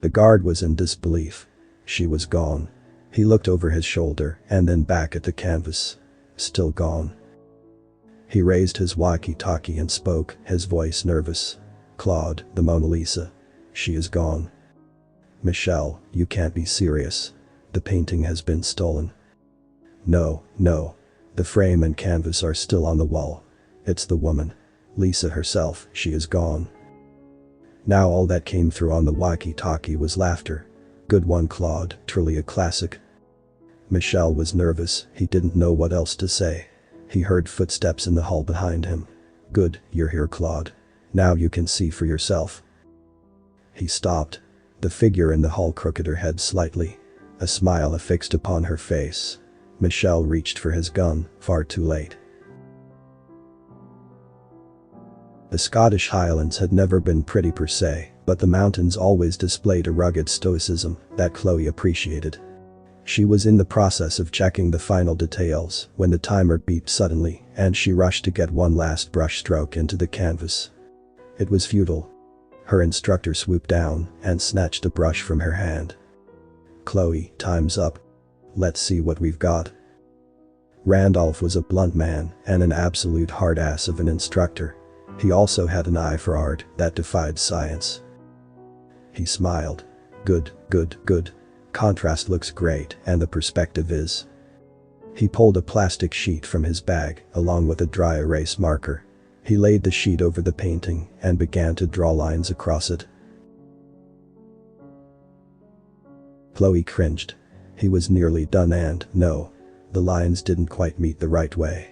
The guard was in disbelief. She was gone. He looked over his shoulder and then back at the canvas. Still gone. He raised his walkie-talkie and spoke, his voice nervous. Claude, the Mona Lisa. She is gone. Michelle, you can't be serious. The painting has been stolen. No, no. The frame and canvas are still on the wall. It's the woman. Lisa herself, she is gone. Now all that came through on the walkie-talkie was laughter. Good one, Claude, truly a classic. Michelle was nervous, he didn't know what else to say. He heard footsteps in the hall behind him. Good, you're here, Claude. Now you can see for yourself. He stopped. The figure in the hall crooked her head slightly. A smile affixed upon her face. Michelle reached for his gun, far too late. The Scottish Highlands had never been pretty per se, but the mountains always displayed a rugged stoicism that Chloe appreciated. She was in the process of checking the final details when the timer beeped suddenly and she rushed to get one last brush stroke into the canvas. It was futile. Her instructor swooped down and snatched the brush from her hand. Chloe, time's up. Let's see what we've got. Randolph was a blunt man and an absolute hard ass of an instructor. He also had an eye for art that defied science. He smiled. Good, good, good. Contrast looks great and the perspective is. He pulled a plastic sheet from his bag along with a dry erase marker. He laid the sheet over the painting and began to draw lines across it. Chloe cringed. He was nearly done and, no, the lines didn't quite meet the right way.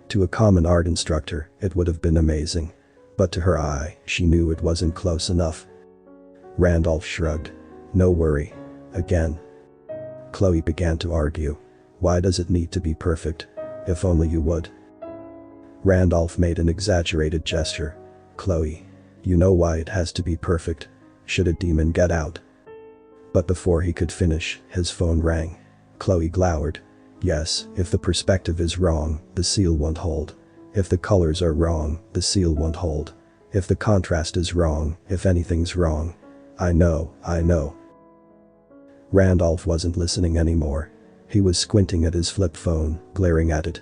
To a common art instructor, it would have been amazing. But to her eye, she knew it wasn't close enough. Randolph shrugged. No worry. Again. Chloe began to argue. Why does it need to be perfect? If only you would. Randolph made an exaggerated gesture. Chloe. You know why it has to be perfect. Should a demon get out? But before he could finish, his phone rang. Chloe glowered. Yes, if the perspective is wrong, the seal won't hold. If the colors are wrong, the seal won't hold. If the contrast is wrong, if anything's wrong. I know, I know. Randolph wasn't listening anymore. He was squinting at his flip phone, glaring at it.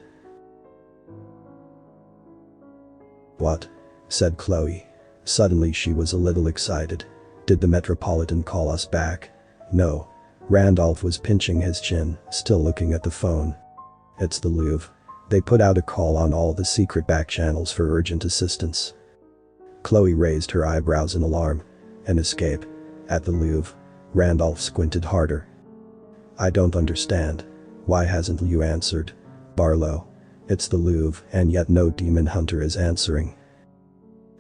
What? Said Chloe. Suddenly she was a little excited. Did the Metropolitan call us back? No. Randolph was pinching his chin, still looking at the phone. It's the Louvre. They put out a call on all the secret back channels for urgent assistance. Chloe raised her eyebrows in alarm. An escape? At the Louvre? Randolph squinted harder. I don't understand. Why hasn't you answered? Barlow. It's the Louvre and yet no demon hunter is answering.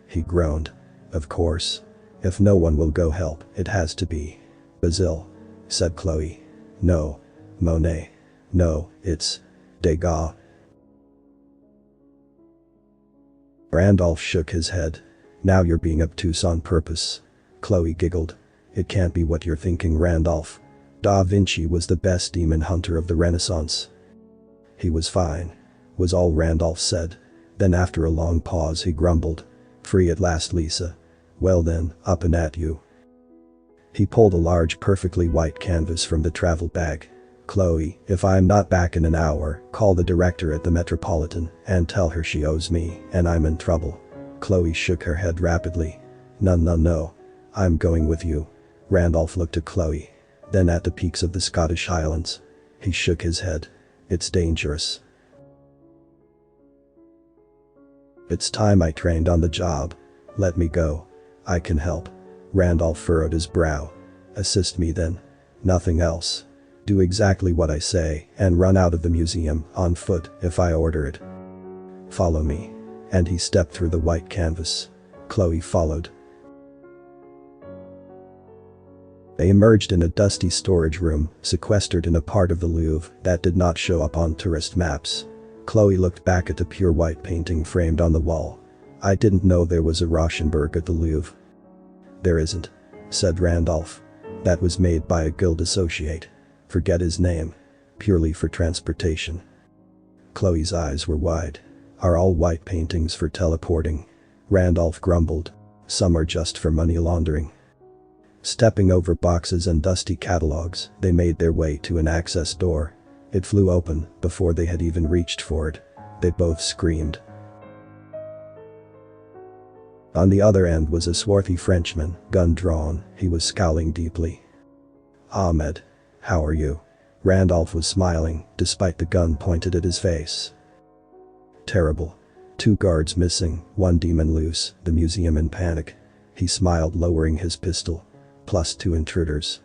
He groaned. Of course. If no one will go help, it has to be Basile, said Chloe. No. Monet. No, it's Degas. Randolph shook his head. Now you're being obtuse on purpose. Chloe giggled. It can't be what you're thinking, Randolph. Da Vinci was the best demon hunter of the Renaissance. He was fine, was all Randolph said. Then after a long pause he grumbled. Free at last, Lisa. Well then, up and at you. He pulled a large perfectly white canvas from the travel bag. Chloe, if I'm not back in an hour, call the director at the Metropolitan and tell her she owes me and I'm in trouble. Chloe shook her head rapidly. No. I'm going with you. Randolph looked at Chloe. Then at the peaks of the Scottish Highlands. He shook his head. It's dangerous. It's time I trained on the job. Let me go. I can help. Randolph furrowed his brow. Assist me then. Nothing else. Do exactly what I say and run out of the museum on foot if I order it. Follow me. And he stepped through the white canvas. Chloe followed. They emerged in a dusty storage room, sequestered in a part of the Louvre that did not show up on tourist maps. Chloe looked back at the pure white painting framed on the wall. I didn't know there was a Rauschenberg at the Louvre. There isn't, said Randolph. That was made by a guild associate. Forget his name. Purely for transportation. Chloe's eyes were wide. Are all white paintings for teleporting? Randolph grumbled. Some are just for money laundering. Stepping over boxes and dusty catalogs, they made their way to an access door. It flew open before they had even reached for it. They both screamed. On the other end was a swarthy Frenchman, gun drawn. He was scowling deeply. "Ahmed. How are you?" Randolph was smiling, despite the gun pointed at his face. "Terrible. 2 guards missing, 1 demon loose, the museum in panic." He smiled, lowering his pistol. "Plus 2 intruders."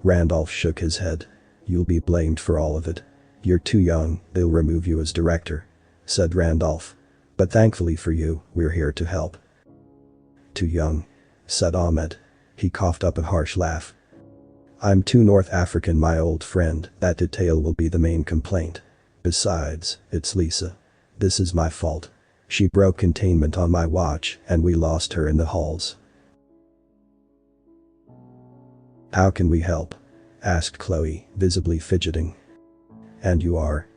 Randolph shook his head. "You'll be blamed for all of it. You're too young, they'll remove you as director," said Randolph. "But thankfully for you, we're here to help." "Too young," said Ahmed. He coughed up a harsh laugh. "I'm too North African, my old friend. That detail will be the main complaint. Besides, it's Lisa. This is my fault. She broke containment on my watch and we lost her in the halls." "How can we help?" asked Chloe, visibly fidgeting. "And you are?"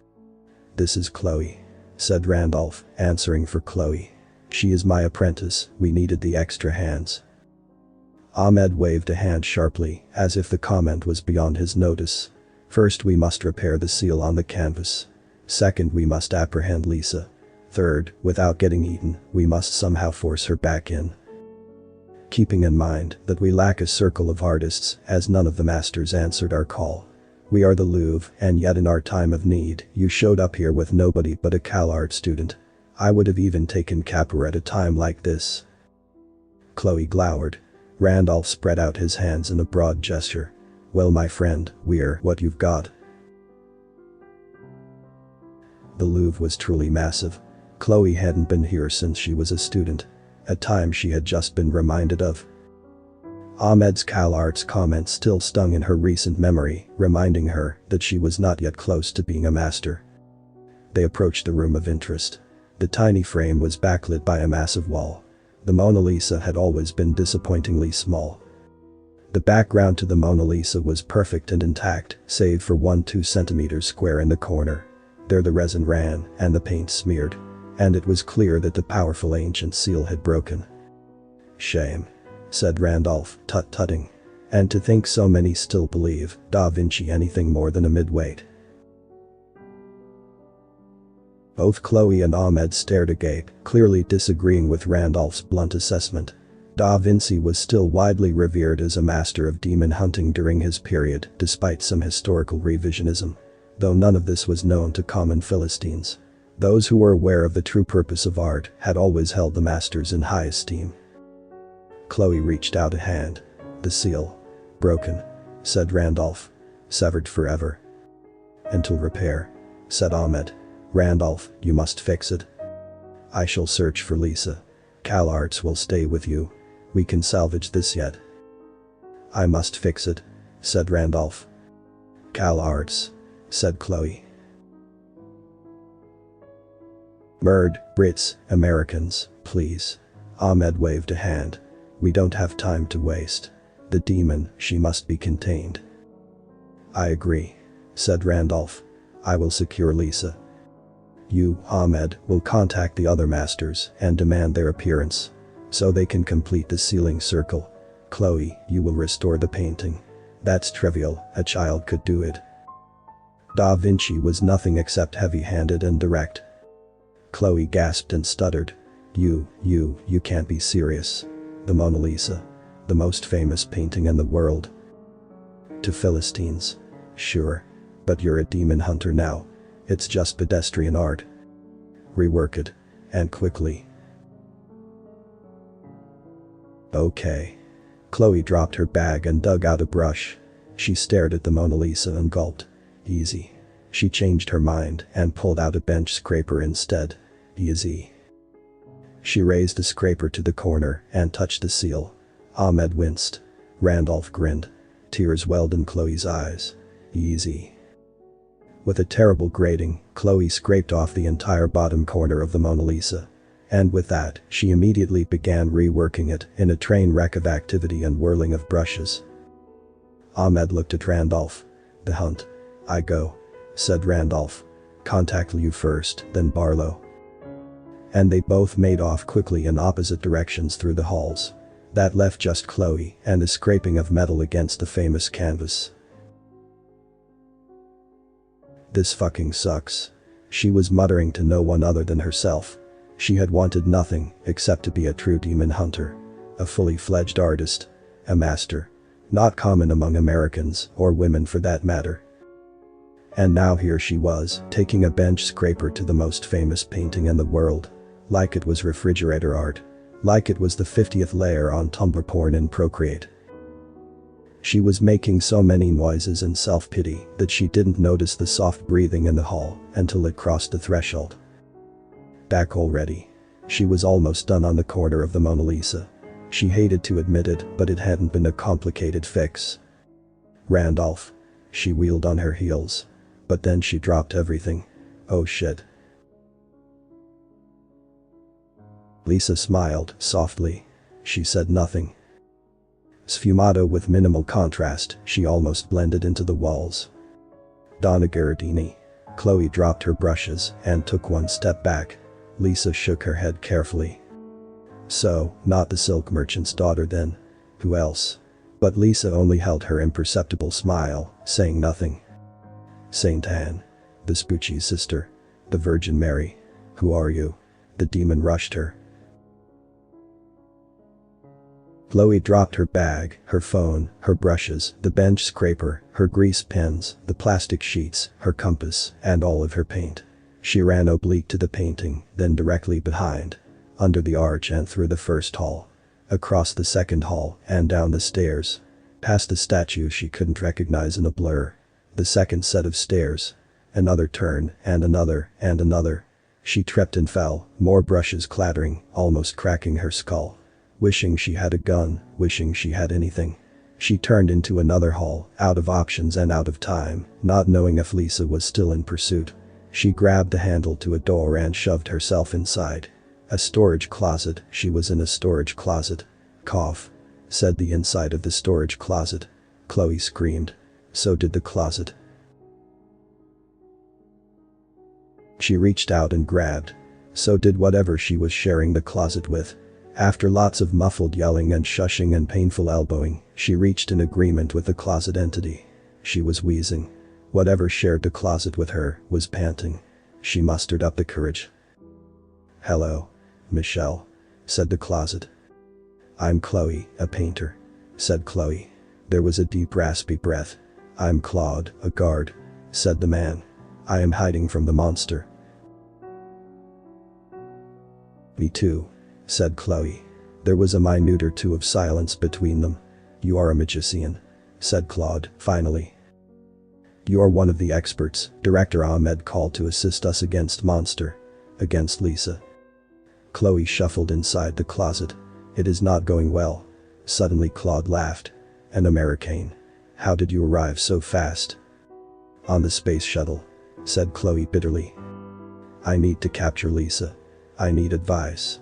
"This is Chloe," said Randolph, answering for Chloe. "She is my apprentice. We needed the extra hands." Ahmed waved a hand sharply, as if the comment was beyond his notice. "First we must repair the seal on the canvas. Second, we must apprehend Lisa. Third, without getting eaten, we must somehow force her back in. Keeping in mind that we lack a circle of artists, as none of the masters answered our call. We are the Louvre, and yet in our time of need, you showed up here with nobody but a CalArt student. I would have even taken Capra at a time like this." Chloe glowered. Randolph spread out his hands in a broad gesture. "Well, my friend, we're what you've got." The Louvre was truly massive. Chloe hadn't been here since she was a student. A time she had just been reminded of. Ahmed's CalArts comment still stung in her recent memory, reminding her that she was not yet close to being a master. They approached the room of interest. The tiny frame was backlit by a massive wall. The Mona Lisa had always been disappointingly small. The background to the Mona Lisa was perfect and intact, save for 1 2 cm square in the corner. There the resin ran, and the paint smeared. And it was clear that the powerful ancient seal had broken. "Shame," said Randolph, tut-tutting. "And to think so many still believe Da Vinci anything more than a midweight." Both Chloe and Ahmed stared agape, clearly disagreeing with Randolph's blunt assessment. Da Vinci was still widely revered as a master of demon hunting during his period, despite some historical revisionism. Though none of this was known to common Philistines. Those who were aware of the true purpose of art had always held the masters in high esteem. Chloe reached out a hand. "The seal. Broken," said Randolph. "Severed forever." "Until repair," said Ahmed. "Randolph, you must fix it." "I shall search for Lisa. CalArts will stay with you. We can salvage this yet." "I must fix it," said Randolph. "CalArts," said Chloe. "Murd, Brits, Americans, please." Ahmed waved a hand. "We don't have time to waste. The demon, she must be contained." "I agree," said Randolph. "I will secure Lisa. You, Ahmed, will contact the other masters and demand their appearance. So they can complete the sealing circle. Chloe, you will restore the painting. That's trivial, a child could do it." Da Vinci was nothing except heavy-handed and direct. Chloe gasped and stuttered. You can't be serious. The Mona Lisa. The most famous painting in the world." "To Philistines. Sure. But you're a demon hunter now. It's just pedestrian art. Rework it. And quickly." "Okay." Chloe dropped her bag and dug out a brush. She stared at the Mona Lisa and gulped. "Easy." She changed her mind and pulled out a bench scraper instead. "Easy." She raised the scraper to the corner and touched the seal. Ahmed winced. Randolph grinned. Tears welled in Chloe's eyes. "Easy." With a terrible grating, Chloe scraped off the entire bottom corner of the Mona Lisa. And with that, she immediately began reworking it in a train wreck of activity and whirling of brushes. Ahmed looked at Randolph. "The hunt. I go," said Randolph. "Contact Liu first, then Barlow." And they both made off quickly in opposite directions through the halls. That left just Chloe and the scraping of metal against the famous canvas. This fucking sucks. She was muttering to no one other than herself. She had wanted nothing except to be a true demon hunter. A fully fledged artist. A master. Not common among Americans, or women for that matter. And now here she was, taking a bench scraper to the most famous painting in the world. Like it was refrigerator art. Like it was the 50th layer on Tumblr porn in Procreate. She was making so many noises and self-pity that she didn't notice the soft breathing in the hall until it crossed the threshold. Back already. She was almost done on the corner of the Mona Lisa. She hated to admit it, but it hadn't been a complicated fix. Randolph. She wheeled on her heels. But then she dropped everything. Oh shit. Lisa smiled softly. She said nothing. Sfumato with minimal contrast, she almost blended into the walls. Donna Gherardini. Chloe dropped her brushes and took one step back. Lisa shook her head carefully. So, not the silk merchant's daughter then. Who else? But Lisa only held her imperceptible smile, saying nothing. Saint Anne. The Spucci's sister. The Virgin Mary. Who are you? The demon rushed her. Chloe dropped her bag, her phone, her brushes, the bench scraper, her grease pens, the plastic sheets, her compass, and all of her paint. She ran oblique to the painting, then directly behind. Under the arch and through the first hall. Across the second hall and down the stairs. Past the statue she couldn't recognize in a blur. The second set of stairs. Another turn, and another, and another. She tripped and fell, more brushes clattering, almost cracking her skull. Wishing she had a gun, wishing she had anything. She turned into another hall, out of options and out of time, not knowing if Lisa was still in pursuit. She grabbed the handle to a door and shoved herself inside. A storage closet. She was in a storage closet. Cough. Said the inside of the storage closet. Chloe screamed. So did the closet. She reached out and grabbed. So did whatever she was sharing the closet with. After lots of muffled yelling and shushing and painful elbowing, she reached an agreement with the closet entity. She was wheezing. Whatever shared the closet with her was panting. She mustered up the courage. Hello. Michelle. Said the closet. I'm Chloe, a painter. Said Chloe. There was a deep raspy breath. I'm Claude, a guard. Said the man. I am hiding from the monster. Me too. Said Chloe. There was a minute or two of silence between them. You are a magician. Said Claude, finally. You are one of the experts Director Ahmed called to assist us against monster. Against Lisa. Chloe shuffled inside the closet. It is not going well. Suddenly Claude laughed. An American. How did you arrive so fast? On the space shuttle. Said Chloe bitterly. I need to capture Lisa. I need advice.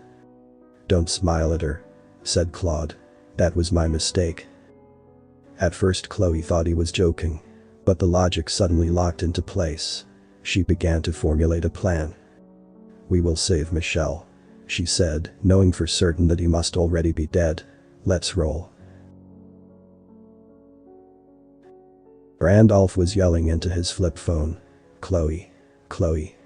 Don't smile at her. Said Claude. That was my mistake. At first Chloe thought he was joking. But the logic suddenly locked into place. She began to formulate a plan. We will save Michelle. She said, knowing for certain that he must already be dead. Let's roll. Randolph was yelling into his flip phone. Chloe. Chloe.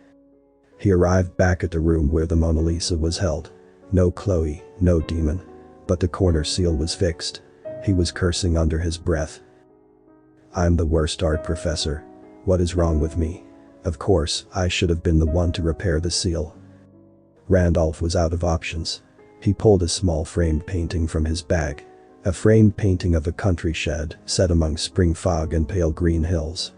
He arrived back at the room where the Mona Lisa was held. No Chloe, no demon. But the corner seal was fixed. He was cursing under his breath. I'm the worst art professor. What is wrong with me? Of course, I should have been the one to repair the seal. Randolph was out of options. He pulled a small framed painting from his bag. A framed painting of a country shed set among spring fog and pale green hills.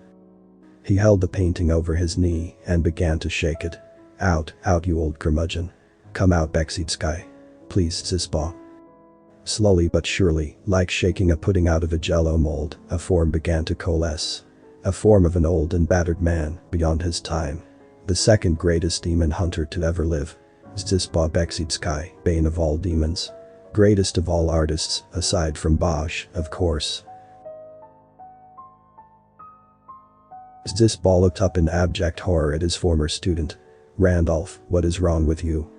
He held the painting over his knee and began to shake it. Out, out you old curmudgeon. Come out Bexitsky. Please Zispa. Slowly but surely, like shaking a pudding out of a jello mold, a form began to coalesce. A form of an old and battered man, beyond his time. The second greatest demon hunter to ever live. Zispa Bexitsky, bane of all demons. Greatest of all artists, aside from Bosch, of course. Zispa looked up in abject horror at his former student. Randolph, what is wrong with you?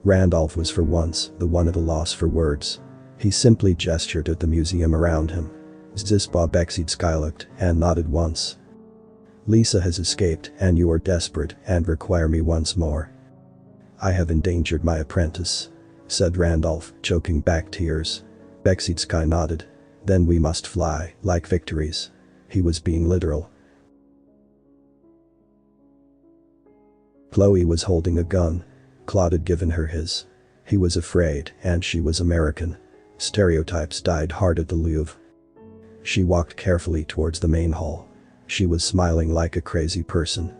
Randolph was for once the one at a loss for words. He simply gestured at the museum around him. Zisba Bexidskaya looked and nodded once. Lisa has escaped and you are desperate and require me once more. I have endangered my apprentice, said Randolph, choking back tears. Bexidskaya nodded. Then we must fly, like victories. He was being literal. Chloe was holding a gun. Claude had given her his. He was afraid, and she was American. Stereotypes died hard at the Louvre. She walked carefully towards the main hall. She was smiling like a crazy person.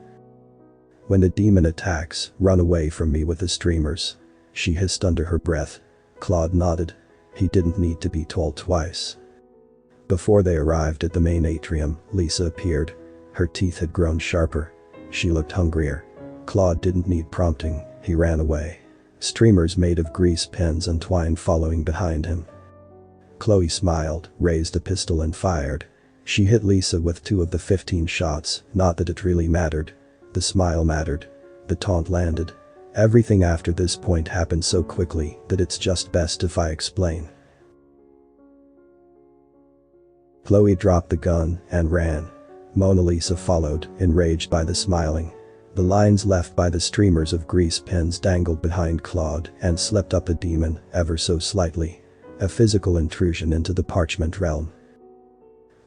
When the demon attacks, run away from me with the streamers, she hissed under her breath. Claude nodded. He didn't need to be told twice. Before they arrived at the main atrium, Lisa appeared. Her teeth had grown sharper. She looked hungrier. Claude didn't need prompting, he ran away. Streamers made of grease pens and twine following behind him. Chloe smiled, raised a pistol and fired. She hit Lisa with 2 of the 15 shots, not that it really mattered. The smile mattered. The taunt landed. Everything after this point happened so quickly that it's just best if I explain. Chloe dropped the gun and ran. Mona Lisa followed, enraged by the smiling. The lines left by the streamers of grease pens dangled behind Claude and slipped up a demon, ever so slightly. A physical intrusion into the parchment realm.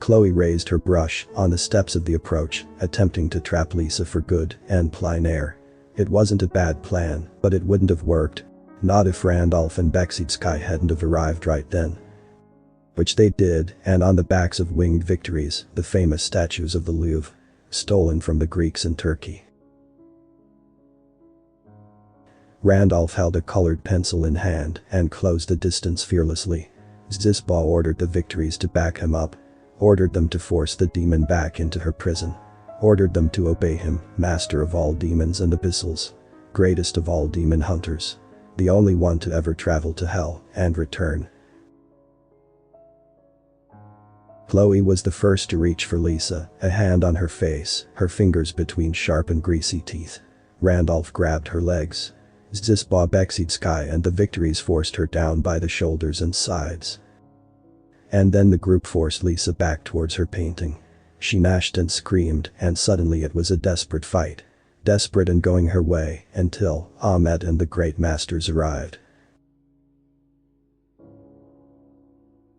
Chloe raised her brush on the steps of the approach, attempting to trap Lisa for good and plein air. It wasn't a bad plan, but it wouldn't have worked. Not if Randolph and Bexidskaya hadn't have arrived right then. Which they did, and on the backs of winged victories, the famous statues of the Louvre. Stolen from the Greeks in Turkey. Randolph held a colored pencil in hand and closed the distance fearlessly. Zisba ordered the victories to back him up. Ordered them to force the demon back into her prison. Ordered them to obey him, master of all demons and abyssals. Greatest of all demon hunters. The only one to ever travel to hell and return. Chloe was the first to reach for Lisa, a hand on her face, her fingers between sharp and greasy teeth. Randolph grabbed her legs. Zisba Bexidskaya and the victories forced her down by the shoulders and sides. And then the group forced Lisa back towards her painting. She gnashed and screamed, and suddenly it was a desperate fight. Desperate and going her way, until Ahmed and the great masters arrived.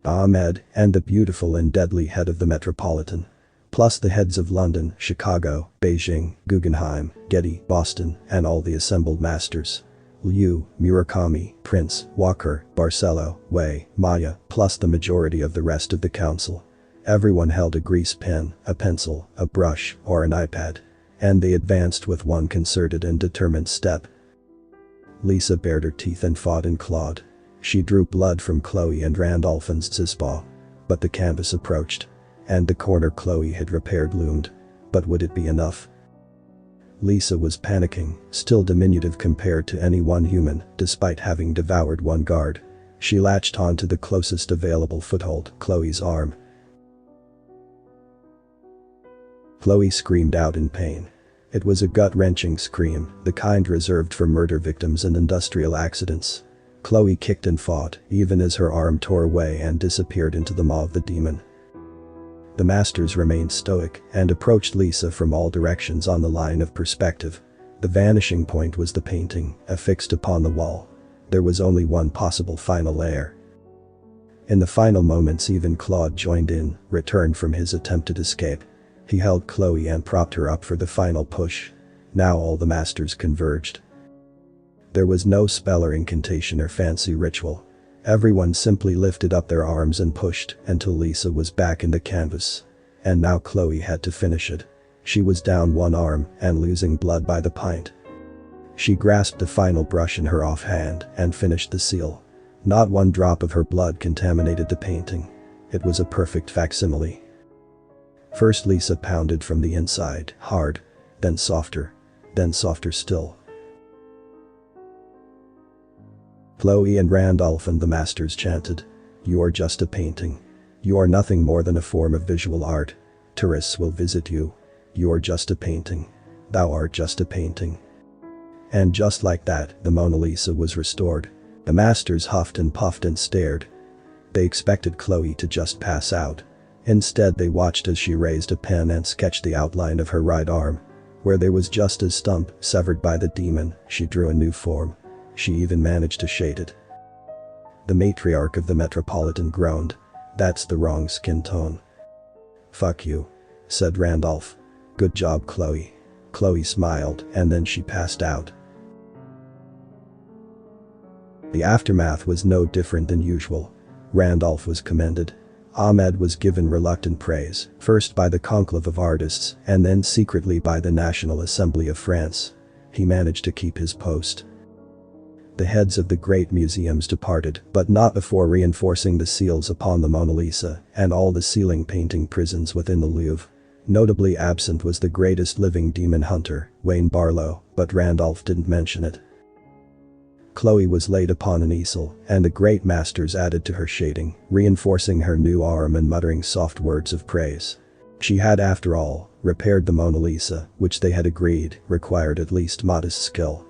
Ahmed and the beautiful and deadly head of the Metropolitan. Plus the heads of London, Chicago, Beijing, Guggenheim, Getty, Boston, and all the assembled masters. Liu, Murakami, Prince, Walker, Barcelo, Wei, Maya, plus the majority of the rest of the council. Everyone held a grease pen, a pencil, a brush, or an iPad. And they advanced with one concerted and determined step. Lisa bared her teeth and fought and clawed. She drew blood from Chloe and Randolph and Zisba. But the canvas approached. And the corner Chloe had repaired loomed. But would it be enough? Lisa was panicking, still diminutive compared to any one human, despite having devoured one guard. She latched onto the closest available foothold, Chloe's arm. Chloe screamed out in pain. It was a gut-wrenching scream, the kind reserved for murder victims and industrial accidents. Chloe kicked and fought, even as her arm tore away and disappeared into the maw of the demon. The masters remained stoic and approached Lisa from all directions on the line of perspective. The vanishing point was the painting, affixed upon the wall. There was only one possible final layer. In the final moments even Claude joined in, returned from his attempted escape. He held Chloe and propped her up for the final push. Now all the masters converged. There was no spell or incantation or fancy ritual. Everyone simply lifted up their arms and pushed until Lisa was back in the canvas. And now Chloe had to finish it. She was down one arm and losing blood by the pint. She grasped the final brush in her offhand and finished the seal. Not one drop of her blood contaminated the painting. It was a perfect facsimile. First Lisa pounded from the inside, hard, then softer still. Chloe and Randolph and the masters chanted, "You are just a painting. You are nothing more than a form of visual art. Tourists will visit you. You are just a painting. Thou art just a painting." And just like that, the Mona Lisa was restored. The masters huffed and puffed and stared. They expected Chloe to just pass out. Instead they watched as she raised a pen and sketched the outline of her right arm. Where there was just a stump severed by the demon, she drew a new form. She even managed to shade it. The matriarch of the Metropolitan groaned. "That's the wrong skin tone." "Fuck you," said Randolph. "Good job, Chloe." Chloe smiled, and then she passed out. The aftermath was no different than usual. Randolph was commended. Ahmed was given reluctant praise, first by the conclave of artists and then secretly by the National Assembly of France. He managed to keep his post. The heads of the great museums departed, but not before reinforcing the seals upon the Mona Lisa and all the ceiling painting prisons within the Louvre. Notably absent was the greatest living demon hunter, Wayne Barlow, but Randolph didn't mention it. Chloe was laid upon an easel, and the great masters added to her shading, reinforcing her new arm and muttering soft words of praise. She had, after all, repaired the Mona Lisa, which they had agreed required at least modest skill.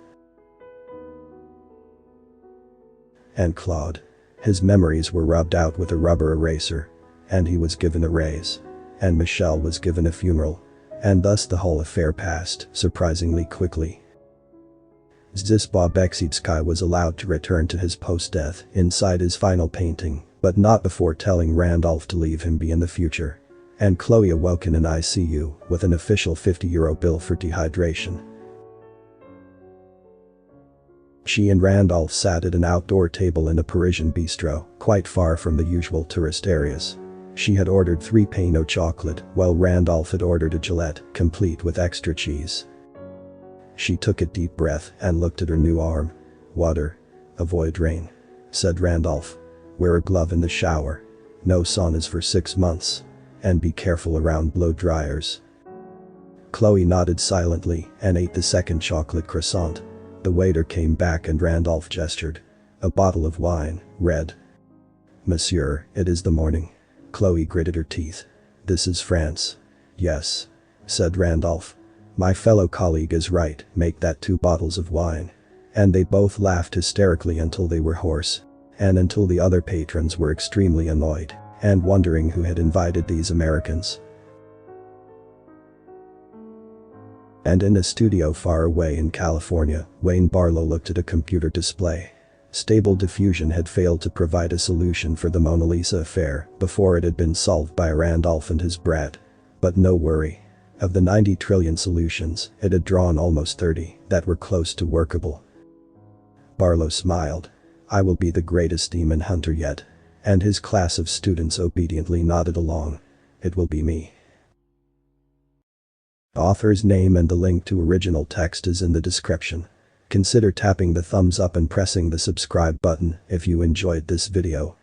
And Claude. His memories were rubbed out with a rubber eraser. And he was given a raise. And Michelle was given a funeral. And thus the whole affair passed, surprisingly quickly. Zdzisław Beksidzki was allowed to return to his post-death inside his final painting, but not before telling Randolph to leave him be in the future. And Chloe awoke in an ICU with an official €50 bill for dehydration. She and Randolph sat at an outdoor table in a Parisian bistro, quite far from the usual tourist areas. She had ordered 3 pain au chocolate, while Randolph had ordered a Gillette, complete with extra cheese. She took a deep breath and looked at her new arm. "Water. Avoid rain," said Randolph. "Wear a glove in the shower. No saunas for 6 months. And be careful around blow dryers." Chloe nodded silently and ate the second chocolate croissant. The waiter came back and Randolph gestured. "A bottle of wine, red." "Monsieur, it is the morning." Chloe gritted her teeth. "This is France." "Yes," said Randolph. "My fellow colleague is right, make that 2 bottles of wine." And they both laughed hysterically until they were hoarse. And until the other patrons were extremely annoyed and wondering who had invited these Americans. And in a studio far away in California, Wayne Barlow looked at a computer display. Stable Diffusion had failed to provide a solution for the Mona Lisa affair before it had been solved by Randolph and his brat. But no worry. Of the 90 trillion solutions, it had drawn almost 30 that were close to workable. Barlow smiled. "I will be the greatest demon hunter yet." And his class of students obediently nodded along. "It will be me." Author's name and the link to original text is in the description. Consider tapping the thumbs up and pressing the subscribe button if you enjoyed this video.